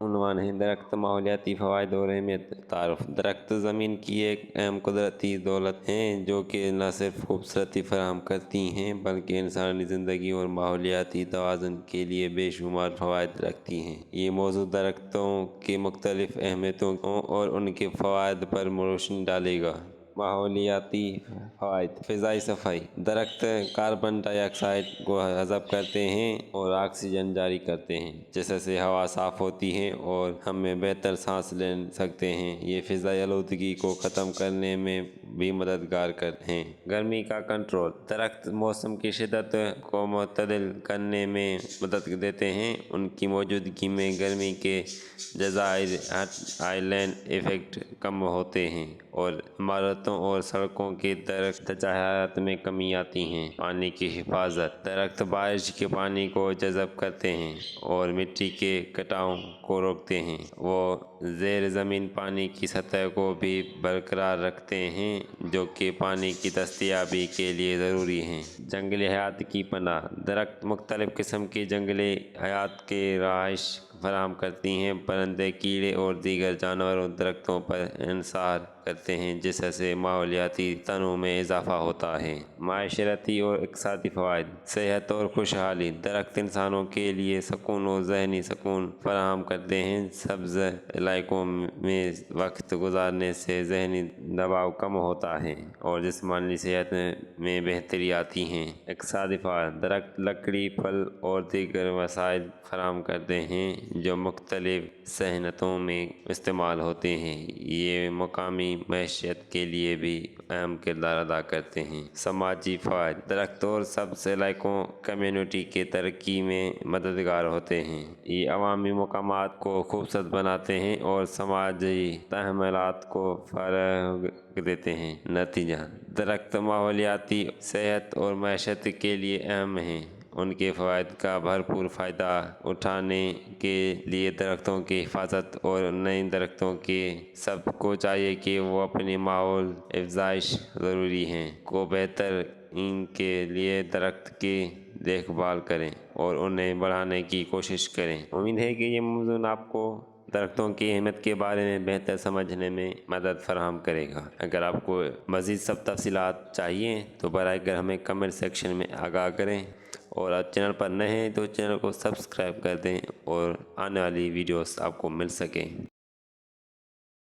عنوان ہے درخت ماحولیاتی فوائد اور اہمیت تعارف۔ درخت زمین کی ایک اہم قدرتی دولت ہیں جو کہ نہ صرف خوبصورتی فراہم کرتی ہیں بلکہ انسانی زندگی اور ماحولیاتی توازن کے لیے بے شمار فوائد رکھتی ہیں۔ یہ موضوع درختوں کی مختلف اہمیتوں اور ان کے فوائد پر روشنی ڈالے گا۔ ماحولیاتی فوائد: فضائی صفائی: درخت کاربن ڈائی آکسائیڈ کو حذف کرتے ہیں اور آکسیجن جاری کرتے ہیں، جس سے ہوا صاف ہوتی ہے اور ہم بہتر سانس لے سکتے ہیں۔ یہ فضائی آلودگی کو ختم کرنے میں بھی مددگار ہیں۔ گرمی کا کنٹرول: درخت موسم کی شدت کو معتدل کرنے میں مدد دیتے ہیں۔ ان کی موجودگی میں گرمی کے جزائر ہائی لینڈ ایفیکٹ کم ہوتے ہیں اور عمارتوں اور سڑکوں کے درجہ حرارت میں کمی آتی ہے۔ پانی کی حفاظت: درخت بارش کے پانی کو جذب کرتے ہیں اور مٹی کے کٹاؤ کو روکتے ہیں۔ وہ زیر زمین پانی کی سطح کو بھی برقرار رکھتے ہیں جو کہ پانی کی دستیابی کے لیے ضروری ہے۔ جنگلی حیات کی پناہ: درخت مختلف قسم کی جنگلی حیات کی رہائش فراہم کرتی ہیں۔ پرندے، کیڑے اور دیگر جانور درختوں پر انحصار کرتے ہیں جس سے ماحولیاتی تنوع میں اضافہ ہوتا ہے۔ معاشرتی اور اقتصادی فوائد: صحت اور خوشحالی: درخت انسانوں کے لیے سکون اور ذہنی سکون فراہم کرتے ہیں۔ سبز علاقوں میں وقت گزارنے سے ذہنی دباؤ کم ہوتا ہے اور جسمانی صحت میں بہتری آتی ہے۔ اقتصادی فوائد: درخت لکڑی، پھل اور دیگر وسائل فراہم کرتے ہیں جو مختلف صنعتوں میں استعمال ہوتے ہیں۔ یہ مقامی معیشت کے لیے بھی اہم کردار ادا کرتے ہیں۔ سماجی فوائد: درخت اور سبز علاقے کمیونٹی کی ترقی میں مددگار ہوتے ہیں۔ یہ عوامی مقامات کو خوبصورت بناتے ہیں اور سماجی تعاملات کو فروغ دیتے ہیں۔ نتیجہ: درخت ماحولیاتی صحت اور معیشت کے لیے اہم ہیں۔ ان کے فوائد کا بھرپور فائدہ اٹھانے کے لیے درختوں کی حفاظت اور نئے درختوں کے سب کو چاہیے کہ وہ اپنی ماحول افزائش ضروری ہے کو بہتر ان کے لیے درخت کی دیکھ بھال کریں اور انہیں بڑھانے کی کوشش کریں۔ امید ہے کہ یہ موضوع آپ کو درختوں کی اہمیت کے بارے میں بہتر سمجھنے میں مدد فراہم کرے گا۔ اگر آپ کو مزید سب تفصیلات چاہیے تو براہ کرم ہمیں کمنٹ سیکشن میں آگاہ کریں اور چینل پر نئے ہیں تو چینل کو سبسکرائب کر دیں اور آنے والی ویڈیوز آپ کو مل سکیں۔